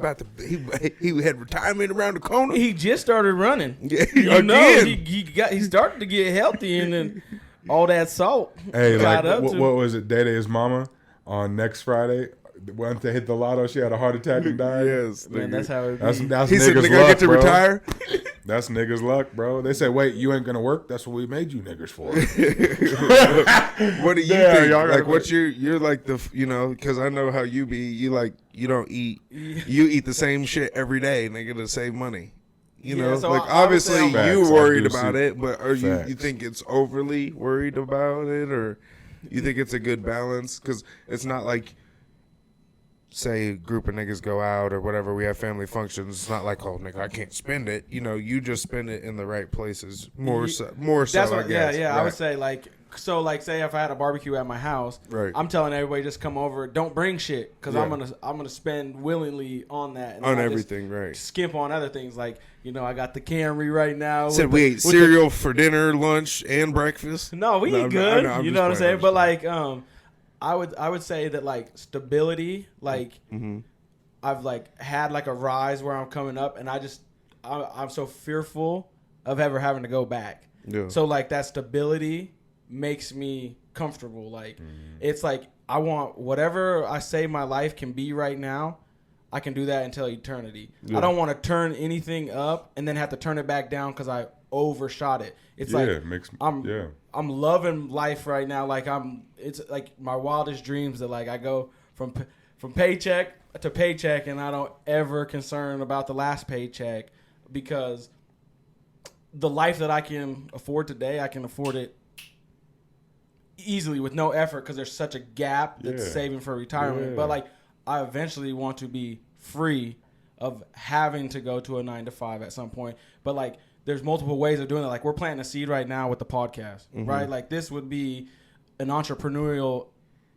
he had retirement around the corner. He just started running. Yeah, he started to get healthy and then all that salt. Hey, like what was it? Day-Day's mama on next Friday. Once they hit the lotto, she had a heart attack and died. Yes, man, that's how it be. That's he niggas' said, nigga, luck, I get to bro. retire. That's niggas' luck, bro. They said, wait, you ain't gonna work? That's what we made you niggas for. What do you think? Like, what's you're like the, you know, because I know how you be. You like, you don't eat. You eat the same shit every day, nigga, to save money. You know, so like obviously you worried about it, but are you think it's overly worried about it, or you think it's a good balance? Because it's not like say a group of niggas go out or whatever, we have family functions, it's not like, oh, nigga, I can't spend it. You know, you just spend it in the right places. More so, I guess. Yeah, right. I would say, like, so, like, say if I had a barbecue at my house, right. I'm telling everybody just come over, don't bring shit, because I'm gonna spend willingly on that. And on everything, right. Skimp on other things, like, you know, I got the Camry right now. Said we ate cereal for dinner, lunch, and breakfast. No, we eat good. You know what I'm saying? But, like, I would say that, like, stability, like, I've, like, had, like, a rise where I'm coming up, and I'm so fearful of ever having to go back. Yeah. So, like, that stability makes me comfortable. Like, it's like, I want whatever I say my life can be right now, I can do that until eternity. Yeah. I don't want to turn anything up and then have to turn it back down because I overshot it. It's I'm loving life right now. Like, it's like my wildest dreams that, like, I go from paycheck to paycheck and I don't ever concern about the last paycheck, because the life that I can afford today, I can afford it easily with no effort, because there's such a gap that's saving for retirement. But, like, I eventually want to be free of having to go to a 9-to-5 at some point. But, like, there's multiple ways of doing it. Like, we're planting a seed right now with the podcast, right? Like, this would be an entrepreneurial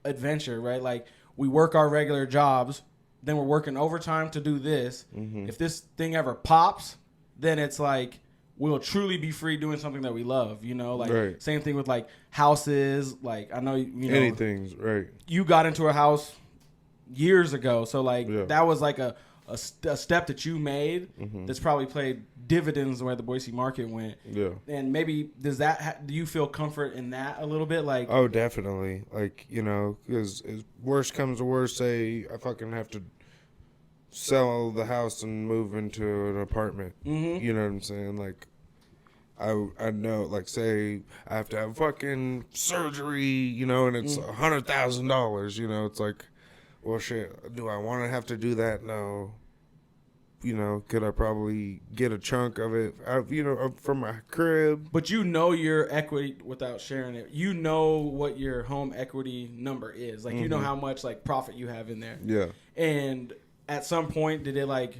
adventure, right? Like, we work our regular jobs, then we're working overtime to do this. If this thing ever pops, then it's like we'll truly be free doing something that we love, you know? Like, same thing with, like, houses. Like, I know, you know. Anything, right. You got into a house years ago. So, like, that was, like, a step that you made that's probably played dividends where the Boise market went. Yeah. And maybe do you feel comfort in that a little bit? Like, oh, definitely. Like, you know, because worst comes to worst, say I fucking have to sell the house and move into an apartment. You know what I'm saying? Like, I know, like, say I have to have fucking surgery, you know, and it's $100,000, you know, it's like, well, shit, do I want to have to do that? No. You know, could I probably get a chunk of it, you know, from my crib? But you know your equity without sharing it. You know what your home equity number is. Like, you know how much, like, profit you have in there. Yeah. And at some point, did it, like,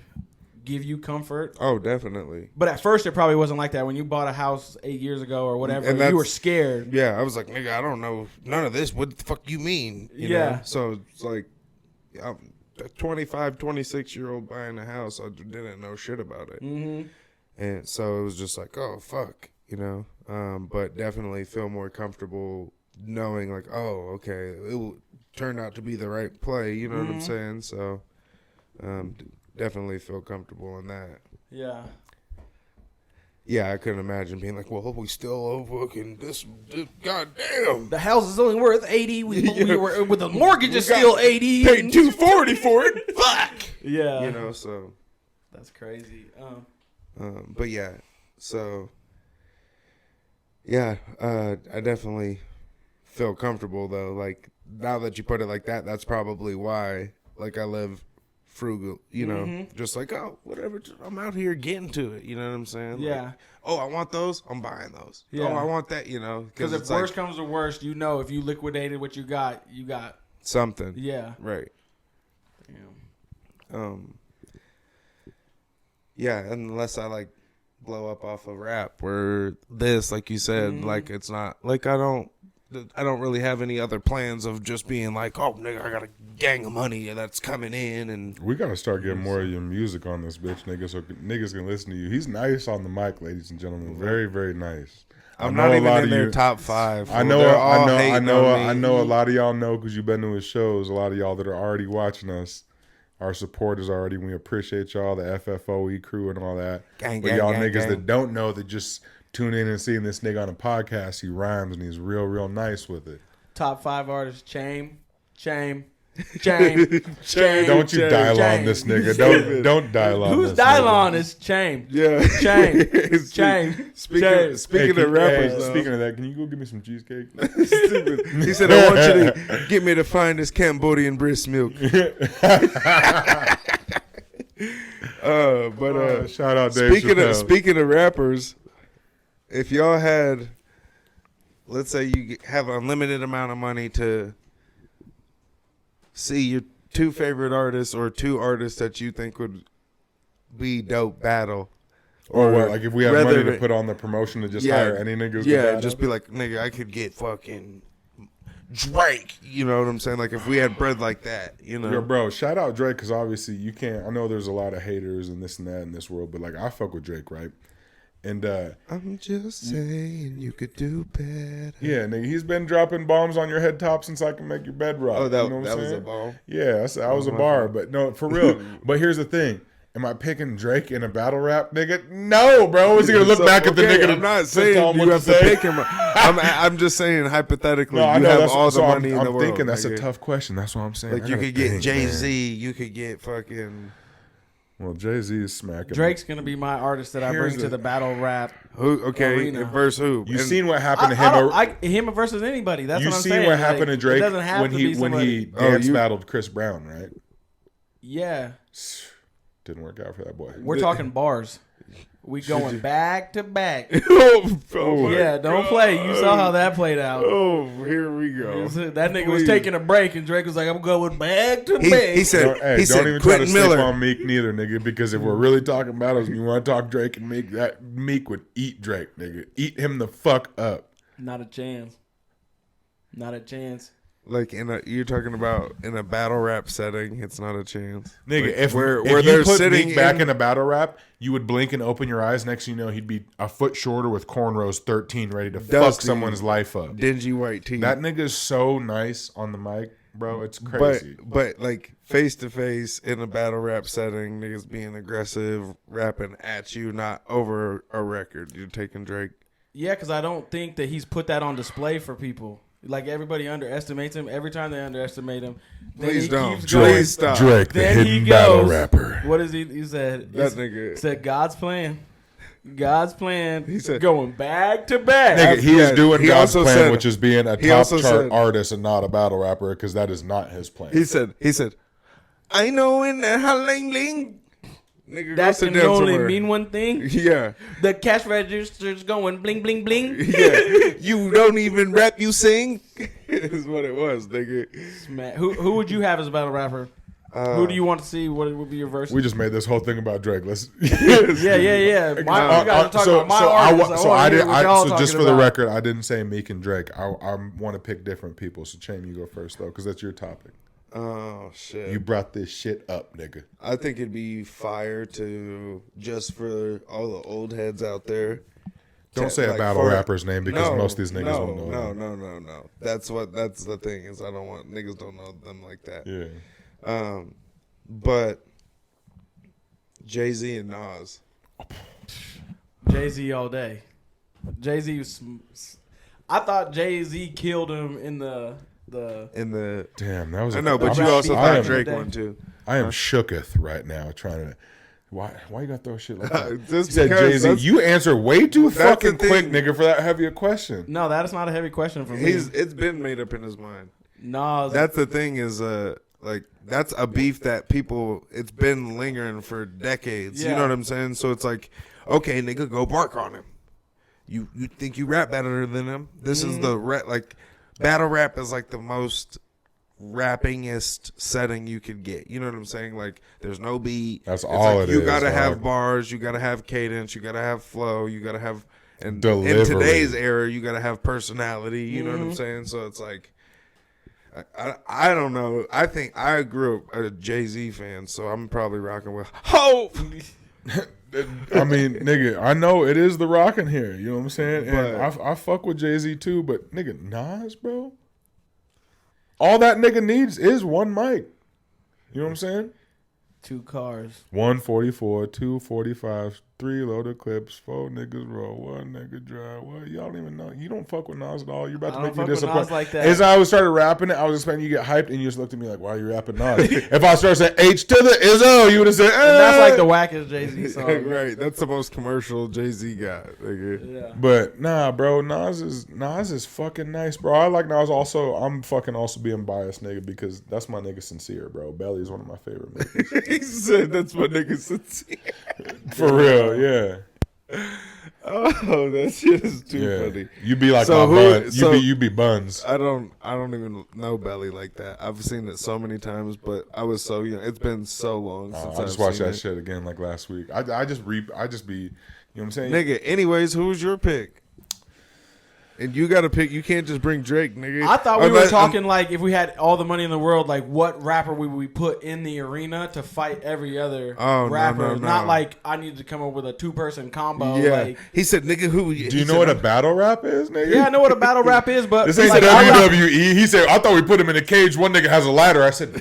give you comfort? Oh, definitely. But at first, it probably wasn't like that. When you bought a house 8 years ago or whatever, and you were scared. Yeah, I was like, nigga, I don't know none of this. What the fuck you mean? You know? So it's like, I'm a 25, 26-year-old buying a house. I didn't know shit about it. And so it was just like, oh, fuck, you know. But definitely feel more comfortable knowing, like, oh, okay, it will turn out to be the right play. You know what I'm saying? So definitely feel comfortable in that. Yeah. Yeah, I couldn't imagine being like, well, we still owe fucking this goddamn. The house is only worth $80. We were, with the mortgage is still $80. Paid $240 for it. Fuck. Yeah. You know, so. That's crazy. But yeah, so. Yeah, I definitely feel comfortable, though. Like, now that you put it like that, that's probably why, like, I live frugal, you know, just like, oh, whatever, I'm out here getting to it, you know what I'm saying? Yeah. Like, oh, I want those, I'm buying those. Yeah. Oh, I want that, you know. Because if worst comes to worst, you know, if you liquidated what you got something. Yeah. Right. Yeah. Yeah, unless I, like, blow up off a rap where this, like you said, like, it's not, like, I don't really have any other plans of just being like, oh, nigga, I got a gang of money that's coming in. And we got to start getting more of your music on this bitch, nigga, so niggas can listen to you. He's nice on the mic, ladies and gentlemen. Very, very nice. I'm not even in their top 5. I know a lot of y'all know because you've been to his shows. A lot of y'all that are already watching us, our supporters already. We appreciate y'all, the FFOE crew and all that. But y'all niggas that don't know, that just tune in and seeing this nigga on a podcast, he rhymes and he's real, real nice with it. Top 5 artists: Chame. Don't you dial on this nigga. Don't dial on Who's this dial nigga. on is Chame. Yeah. Chame. Speaking of rappers, speaking of that, can you go get me some cheesecake? Stupid. He said, I want you to get me the finest Cambodian breast milk. Shout out Dave Speaking of rappers, if y'all had, let's say you have an unlimited amount of money to see your two favorite artists or two artists that you think would be dope battle. Or what? Like if we had money to put on the promotion to just hire any niggas. Yeah, just be like, nigga, I could get fucking Drake. You know what I'm saying? Like if we had bread like that, you know. Yo, bro, shout out Drake because obviously you can't. I know there's a lot of haters and this and that in this world, but like I fuck with Drake, right? And I'm just saying you could do better. Yeah, nigga, he's been dropping bombs on your head top since I can make your bed rock. Oh, that, you know that was a bomb. Yeah, that was a bar, but no, for real. But here's the thing. Am I picking Drake in a battle rap, nigga? No, bro. Is he gonna look back at the nigga? I'm not saying you have to pick him. I'm just saying hypothetically, you have all the money in the world. I'm thinking that's a tough question. That's what I'm saying. Like you could get Jay-Z, you could get fucking. Well, Jay-Z is smacking. Drake's gonna be my artist that I bring to the battle rap. Who? Okay, arena. verse who? You seen what happened to him? Him versus anybody. That's what I'm saying. You seen what happened to Drake when he dance you battled Chris Brown, right? Yeah. Didn't work out for that boy. We're talking bars. We going back to back. Oh yeah, don't play. You saw how that played out. Oh, here we go. That nigga was taking a break, and Drake was like, "I'm going back to back." He said, don't even try to Quentin Miller sleep on Meek neither, nigga. Because if we're really talking battles, you want to talk Drake and Meek, that Meek would eat Drake, nigga. Eat him the fuck up. Not a chance. Not a chance. Like you're talking about in a battle rap setting, it's not a chance, nigga. Like, if where you they're put sitting Meek back in a battle rap, you would blink and open your eyes. Next thing you know, he'd be a foot shorter with cornrows, 13, ready to fuck someone's life up. Dingy white teeth. That nigga's so nice on the mic, bro. It's crazy. But like face to face in a battle rap setting, niggas being aggressive, rapping at you, not over a record. You're taking Drake. Yeah, because I don't think that he's put that on display for people. Like everybody underestimates him. Every time they underestimate him, please don't. Keeps going. Please stop. Drake, the hidden battle rapper. What is he? He said that nigga said God's plan. God's plan. He said going back to back. Nigga, he's doing God's plan, said, which is being a top chart artist and not a battle rapper, because that is not his plan. He said, I know in that haling. Nigga, that can only mean one thing. Yeah, the cash register's going bling bling bling. Yeah, you don't even rap, you sing. Is what it was, nigga. Who would you have as a battle rapper? Who do you want to see? What would be your verse? We just made this whole thing about Drake. Let's. yeah. So just for the record, I didn't say Meek and Drake. I want to pick different people. So Chaim, you go first though, because that's your topic. Oh shit! You brought this shit up, nigga. I think it'd be fire to just for all the old heads out there. Don't say a battle rapper's name because most of these niggas won't know. No. That's the thing is I don't want niggas don't know them like that. Yeah. But Jay-Z and Nas. Jay-Z all day. Jay-Z was. I thought Jay-Z killed him in the damn, that was. I know, but you also thought Drake one too. I am shooketh right now trying to. Why you gotta throw shit like that? Just said Jay-Z. You answer way too fucking quick, nigga, for that heavy a question. No, that is not a heavy question for me. It's been made up in his mind. No, that's the thing is like that's a beef that people it's been lingering for decades. Yeah. You know what I'm saying? So it's like, okay, nigga, go bark on him. You think you rap better than him? This is the like. Battle rap is like the most rappingest setting you could get. You know what I'm saying? Like, there's no beat. That's all like it you is. gotta have bars. You gotta have cadence. You gotta have flow. You gotta have and delivery. In today's era, you gotta have personality. You know what I'm saying? So it's like, I don't know. I think I grew up a Jay-Z fan, so I'm probably rocking with Hope. I mean, nigga, I know it is the rockin' here. You know what I'm saying? And I fuck with Jay-Z too, but nigga, Nas, bro. All that nigga needs is one mic. You know what I'm saying? 2 cars. 144, 245, 3 loaded clips, 4 niggas roll, 1 nigga drive. What? Y'all don't even know. You don't fuck with Nas at all. You're about to make me disappointed. Like that. As I started rapping it, I was expecting you to get hyped, and you just looked at me like, why are you rapping Nas? If I started saying H to the Izzo, you would have said, and that's like the wackest Jay-Z song. Right. That's the most commercial Jay-Z got. Yeah. But nah, bro, Nas is fucking nice, bro. I like Nas also. I'm fucking also being biased, nigga, because that's my nigga Sincere, bro. Belly is one of my favorite niggas. He said that's my nigga Sincere. For real, yeah. Oh, that shit is too funny. You be like you be Buns. I don't even know Belly like that. I've seen it so many times, but I was so young. It's been so long since I just watched that shit again like last week. I just be, you know what I'm saying? Nigga, anyways, who's your pick? And you got to pick. You can't just bring Drake, nigga. I thought we were talking like if we had all the money in the world, like what rapper would we put in the arena to fight every other rapper? No. Not like I needed to come up with a 2-person combo. Yeah, like, he said, "Nigga, who?" Do you know what a battle rap is, nigga? Yeah, I know what a battle rap is, but this ain't like, WWE. He said, "I thought we put him in a cage. One nigga has a ladder." I said,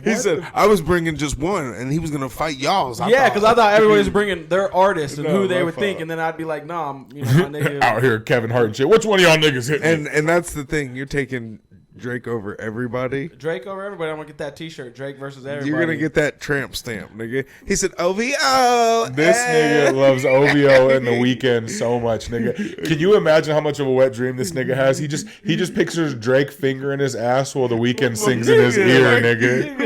"He said I was bringing just one, and he was gonna fight y'all's." Yeah, because I thought everybody was bringing their artist and who they would think, and then I'd be like, "No, I'm my nigga out here, Kevin Hart and shit. Which one of y'all niggas hit me?" And that's the thing. You're taking Drake over everybody. Drake over everybody. I'm gonna get that T-shirt. Drake versus everybody. You're gonna get that tramp stamp, nigga. He said OVO. This nigga loves OVO and The Weeknd so much, nigga. Can you imagine how much of a wet dream this nigga has? He just pictures Drake finger in his ass while The Weeknd sings in his ear, nigga.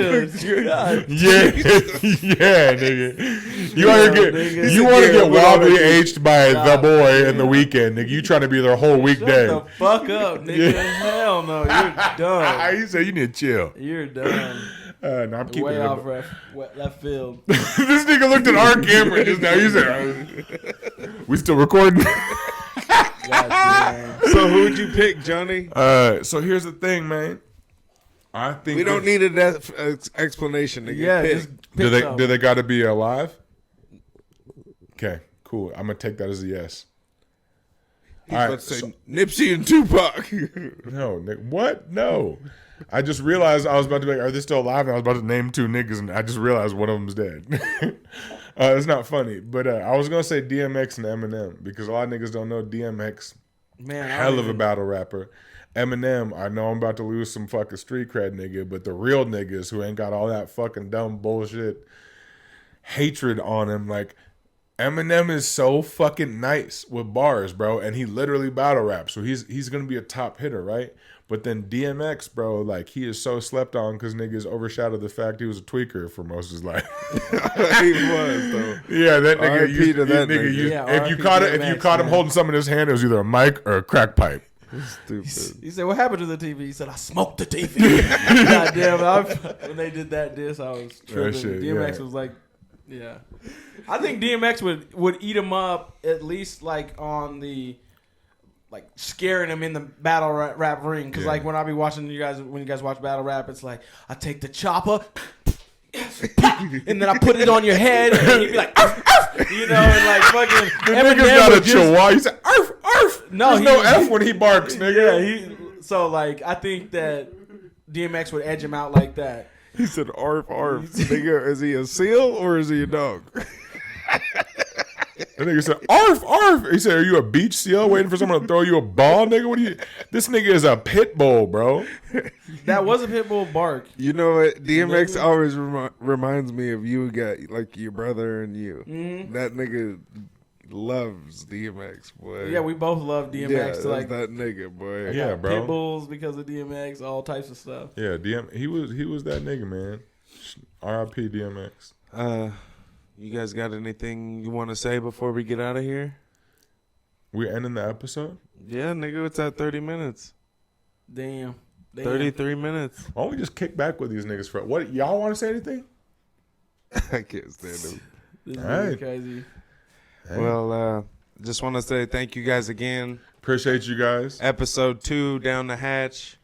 Yeah, nigga. You want to get wildly aged by The Boy and The Weeknd, nigga. You trying to be there whole weekday? Shut the fuck up, nigga. Hell no, you're dumb. He said you need to chill. You're dumb. No, I'm keeping way it off left field. This nigga looked at our camera just now. He said, "We still recording?" So who'd you pick, Johnny? So here's the thing, man. I think we don't need an explanation. Nigga. Yeah, pick. Do they got to be alive? Okay, cool. I'm gonna take that as a yes. He's about to say Nipsey and Tupac. No, what? No. I just realized I was about to be like, are they still alive? And I was about to name 2 niggas, and I just realized one of them's dead. It's not funny. But I was going to say DMX and Eminem, because a lot of niggas don't know DMX. Man, hell of a battle rapper. Eminem, I know I'm about to lose some fucking street cred, nigga, but the real niggas who ain't got all that fucking dumb bullshit hatred on him, like, Eminem is so fucking nice with bars, bro, and he literally battle raps, so he's gonna be a top hitter, right? But then DMX, bro, like he is so slept on because niggas overshadowed the fact he was a tweaker for most of his life. He was though. Yeah, that nigga. If you caught him holding something in his hand, it was either a mic or a crack pipe. Stupid. He said, "What happened to the TV?" He said, "I smoked the TV." God damn! When they did that diss, I was tripping. DMX was like, "Yeah." I think DMX would eat him up at least like on the like scaring him in the battle rap ring because like when I be watching you guys watch battle rap, it's like I take the chopper and then I put it on your head and he'd be like arf, arf, you know, and like fucking the nigga's got a chihuahua. He said arf arf. No, there's no F when he barks, nigga. Yeah, so like I think that DMX would edge him out like that. He said arf arf. Nigga, is he a seal or is he a dog? The nigga said, "Arf, arf." He said, "Are you a beach seal waiting for someone to throw you a ball, nigga? What are you?" This nigga is a pit bull, bro. That was a pit bull bark. You know what? DMX always reminds me of you, got like your brother and you. Mm-hmm. That nigga loves DMX, boy. Yeah, we both love DMX. Yeah, like that nigga, boy. Yeah, bro. Pit bulls because of DMX, all types of stuff. Yeah, he was that nigga, man. R.I.P. DMX. You guys got anything you want to say before we get out of here? We're ending the episode? Yeah, nigga, it's at 30 minutes. Damn. 33 minutes. Why don't we just kick back with these niggas for what? Y'all want to say anything? I can't stand them. This is really crazy. Hey. Well, just want to say thank you guys again. Appreciate you guys. Episode 2 down the hatch.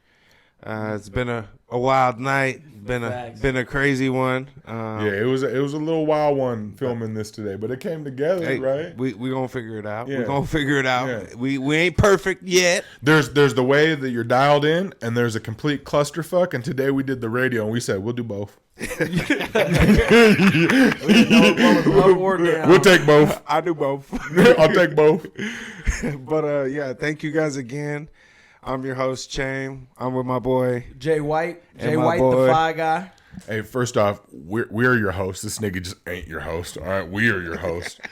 It's been a wild night. Been a crazy one. Yeah, it was a little wild one filming this today, but it came together, right? We gonna figure it out. Yeah. We're gonna figure it out. Yeah. We ain't perfect yet. There's the way that you're dialed in, and there's a complete clusterfuck. And today we did the radio, and we said we'll do both. We'll take both. I do both. I'll take both. But yeah, thank you guys again. I'm your host, Chame. I'm with my boy Jay White. And Jay White, boy. the Fi Guy. Hey, first off, we're your host. This nigga just ain't your host. All right, we are your host.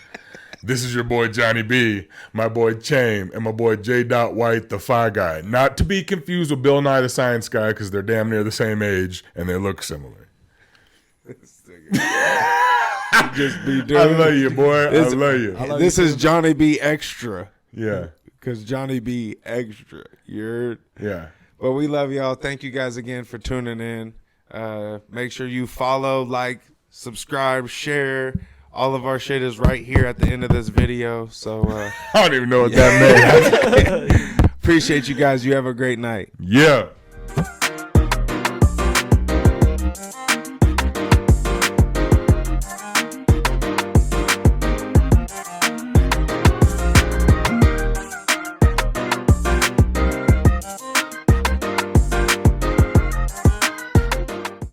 This is your boy Johnny B, my boy Chame, and my boy J. White, the Fi Guy. Not to be confused with Bill Nye the Science Guy, because they're damn near the same age and they look similar. just be doing. I love you, boy. I love you. This is Johnny B Extra. Yeah. Because Johnny B Extra. You're. Yeah. But we love y'all. Thank you guys again for tuning in. Make sure you follow, like, subscribe, share. All of our shit is right here at the end of this video. So I don't even know what that meant. Appreciate you guys. You have a great night. Yeah.